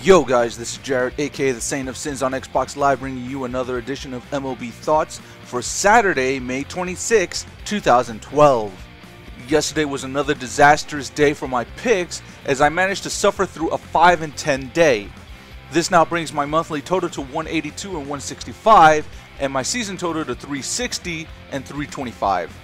Yo guys, this is Jared, aka the Saint of Sins on Xbox Live, bringing you another edition of MLB Thoughts for Saturday, May 26, 2012. Yesterday was another disastrous day for my picks as I managed to suffer through a 5-10 day. This now brings my monthly total to 182 and 165 and my season total to 360 and 325.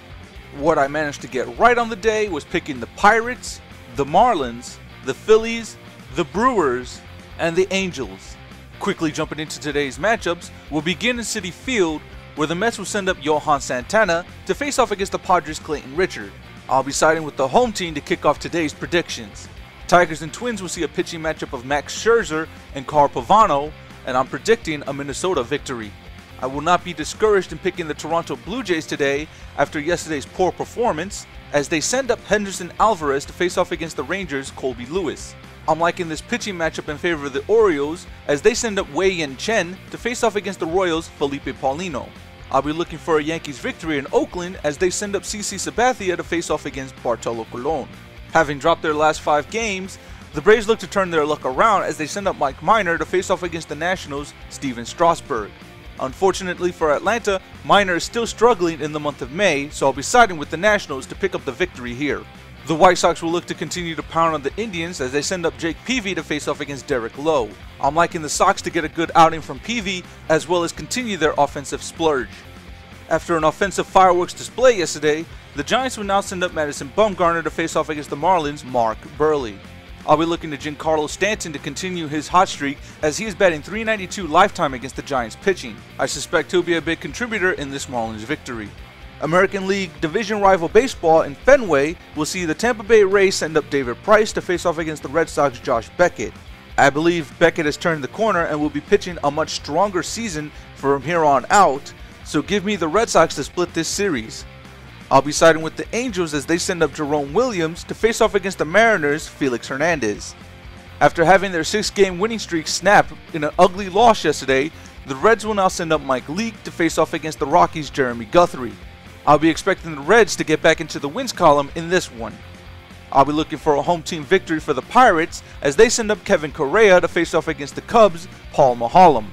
What I managed to get right on the day was picking the Pirates, the Marlins, the Phillies, the Brewers, and the Angels. Quickly jumping into today's matchups, we'll begin in Citi Field, where the Mets will send up Johan Santana to face off against the Padres' Clayton Richard. I'll be siding with the home team to kick off today's predictions. Tigers and Twins will see a pitching matchup of Max Scherzer and Carl Pavano, and I'm predicting a Minnesota victory. I will not be discouraged in picking the Toronto Blue Jays today after yesterday's poor performance, as they send up Henderson Alvarez to face off against the Rangers' Colby Lewis. I'm liking this pitching matchup in favor of the Orioles as they send up Wei Yin Chen to face off against the Royals' Felipe Paulino. I'll be looking for a Yankees victory in Oakland as they send up CC Sabathia to face off against Bartolo Colon. Having dropped their last 5 games, the Braves look to turn their luck around as they send up Mike Minor to face off against the Nationals' Steven Strasburg. Unfortunately for Atlanta, Minor is still struggling in the month of May, so I'll be siding with the Nationals to pick up the victory here. The White Sox will look to continue to pound on the Indians as they send up Jake Peavy to face off against Derek Lowe. I'm liking the Sox to get a good outing from Peavy as well as continue their offensive splurge. After an offensive fireworks display yesterday, the Giants will now send up Madison Bumgarner to face off against the Marlins' Mark Burley. I'll be looking to Giancarlo Stanton to continue his hot streak as he is batting .392 lifetime against the Giants pitching. I suspect he'll be a big contributor in this Marlins victory. American League division rival baseball in Fenway will see the Tampa Bay Rays send up David Price to face off against the Red Sox' Josh Beckett. I believe Beckett has turned the corner and will be pitching a much stronger season from here on out, so give me the Red Sox to split this series. I'll be siding with the Angels as they send up Jerome Williams to face off against the Mariners' Felix Hernandez. After having their 6-game winning streak snap in an ugly loss yesterday, the Reds will now send up Mike Leake to face off against the Rockies' Jeremy Guthrie. I'll be expecting the Reds to get back into the wins column in this one. I'll be looking for a home team victory for the Pirates as they send up Kevin Correa to face off against the Cubs' Paul Maholm.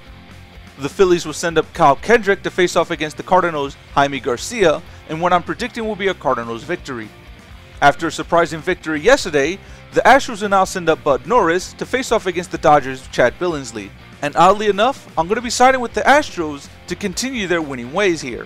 The Phillies will send up Kyle Kendrick to face off against the Cardinals' Jaime Garcia, and what I'm predicting will be a Cardinals victory. After a surprising victory yesterday, the Astros will now send up Bud Norris to face off against the Dodgers' Chad Billingsley. And oddly enough, I'm going to be siding with the Astros to continue their winning ways here.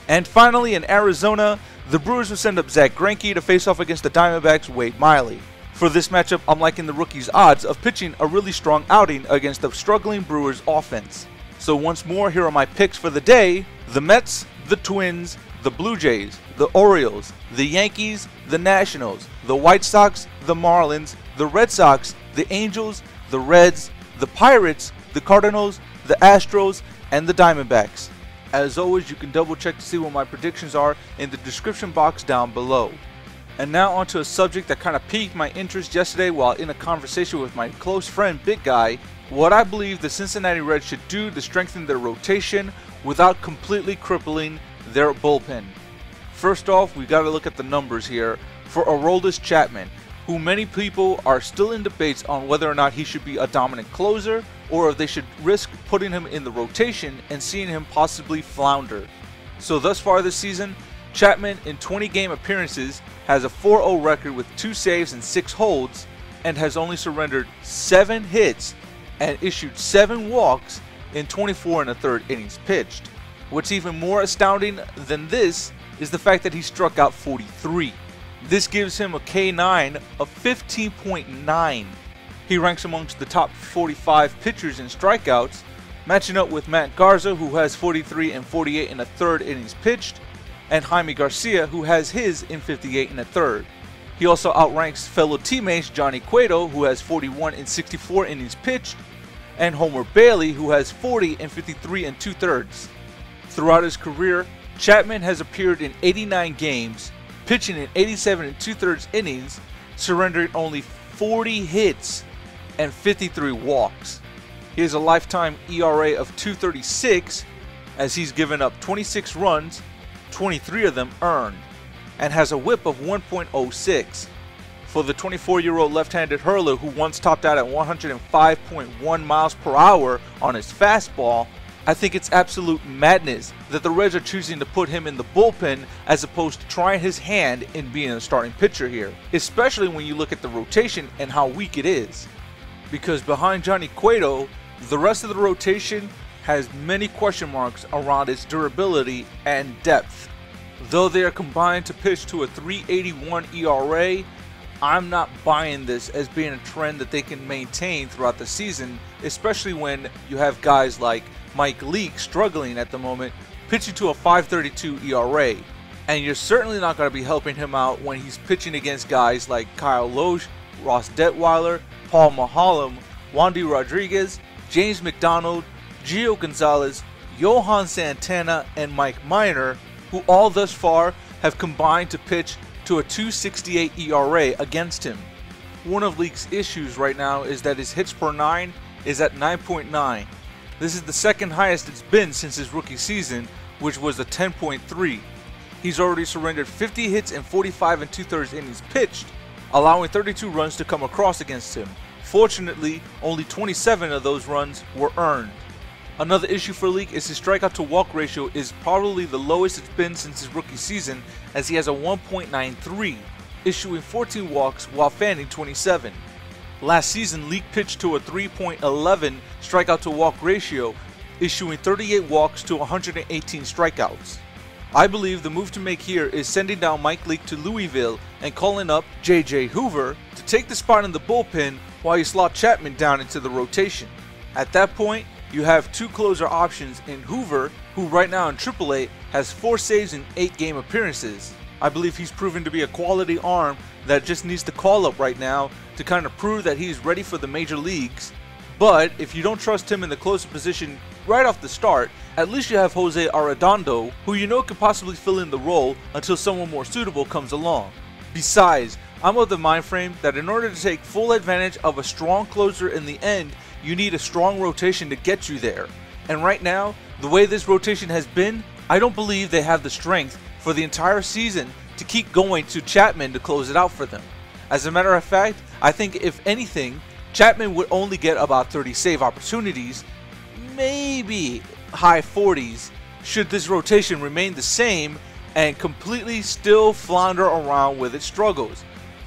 And finally, in Arizona, the Brewers will send up Zach Greinke to face off against the Diamondbacks' Wade Miley. For this matchup, I'm liking the rookie's odds of pitching a really strong outing against the struggling Brewers offense. So once more, here are my picks for the day: the Mets, the Twins, the Blue Jays, the Orioles, the Yankees, the Nationals, the White Sox, the Marlins, the Red Sox, the Angels, the Reds, the Pirates, the Cardinals, the Astros, and the Diamondbacks. As always, you can double check to see what my predictions are in the description box down below. And now onto a subject that kind of piqued my interest yesterday while in a conversation with my close friend Big Guy: what I believe the Cincinnati Reds should do to strengthen their rotation without completely crippling their bullpen. First off, we got to look at the numbers here for Aroldis Chapman, who many people are still in debates on whether or not he should be a dominant closer or if they should risk putting him in the rotation and seeing him possibly flounder. So thus far this season, Chapman in 20 game appearances has a 4-0 record with 2 saves and 6 holds, and has only surrendered 7 hits and issued 7 walks in 24 1/3 innings pitched. What's even more astounding than this is the fact that he struck out 43. This gives him a K9 of 15.9. He ranks amongst the top 45 pitchers in strikeouts, matching up with Matt Garza, who has 43 and 48 1/3 innings pitched, and Jaime Garcia, who has his in 58 1/3. He also outranks fellow teammates Johnny Cueto, who has 41 and 64 innings pitched, and Homer Bailey, who has 40 and 53 2/3. Throughout his career, Chapman has appeared in 89 games, pitching in 87 2/3 innings, surrendering only 40 hits and 53 walks. He has a lifetime ERA of 2.36 as he's given up 26 runs, 23 of them earned, and has a whip of 1.06. for the 24-year-old left-handed hurler who once topped out at 105.1 miles per hour on his fastball, I think it's absolute madness that the Reds are choosing to put him in the bullpen as opposed to trying his hand in being a starting pitcher here, especially when you look at the rotation and how weak it is. Because behind Johnny Cueto, the rest of the rotation has many question marks around its durability and depth. Though they are combined to pitch to a 3.81 ERA, I'm not buying this as being a trend that they can maintain throughout the season, especially when you have guys like Mike Leake struggling at the moment, pitching to a 5.32 ERA. And you're certainly not going to be helping him out when he's pitching against guys like Kyle Loesch, Ross Detweiler, Paul Maholm, Wandy Rodriguez, James McDonald, Gio Gonzalez, Johan Santana, and Mike Minor, who all thus far have combined to pitch to a 2.68 ERA against him. One of Leake's issues right now is that his hits per 9 is at 9.9. This is the second highest it's been since his rookie season, which was a 10.3. He's already surrendered 50 hits and 45 2/3 innings pitched, allowing 32 runs to come across against him. Fortunately, only 27 of those runs were earned. Another issue for Leake is his strikeout to walk ratio is probably the lowest it's been since his rookie season, as he has a 1.93, issuing 14 walks while fanning 27. Last season, Leake pitched to a 3.11 strikeout to walk ratio, issuing 38 walks to 118 strikeouts. I believe the move to make here is sending down Mike Leake to Louisville and calling up J.J. Hoover to take the spot in the bullpen while you slot Chapman down into the rotation. At that point, you have two closer options in Hoover, who right now in AAA has 4 saves in 8 game appearances. I believe he's proven to be a quality arm that just needs to call up right now to kind of prove that he's ready for the major leagues. But if you don't trust him in the closer position right off the start, at least you have Jose Arredondo, who you know could possibly fill in the role until someone more suitable comes along. Besides, I'm of the mind frame that in order to take full advantage of a strong closer in the end, you need a strong rotation to get you there. And right now, the way this rotation has been, I don't believe they have the strength for the entire season to keep going to Chapman to close it out for them. As a matter of fact, I think if anything, Chapman would only get about 30 save opportunities, maybe high 40s, should this rotation remain the same and completely still flounder around with its struggles.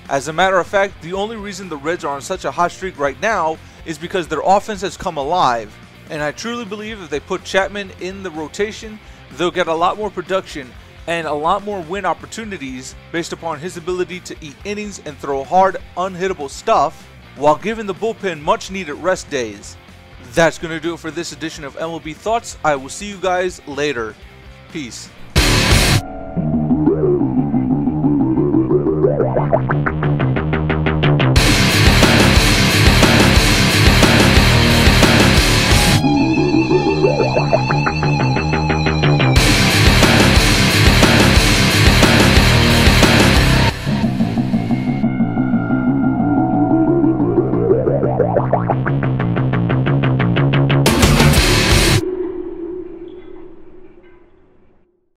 As a matter of fact, the only reason the Reds are on such a hot streak right now is because their offense has come alive, and I truly believe if they put Chapman in the rotation, they'll get a lot more production and a lot more win opportunities based upon his ability to eat innings and throw hard, unhittable stuff while giving the bullpen much needed rest days. That's going to do it for this edition of MLB Thoughts. I will see you guys later. Peace.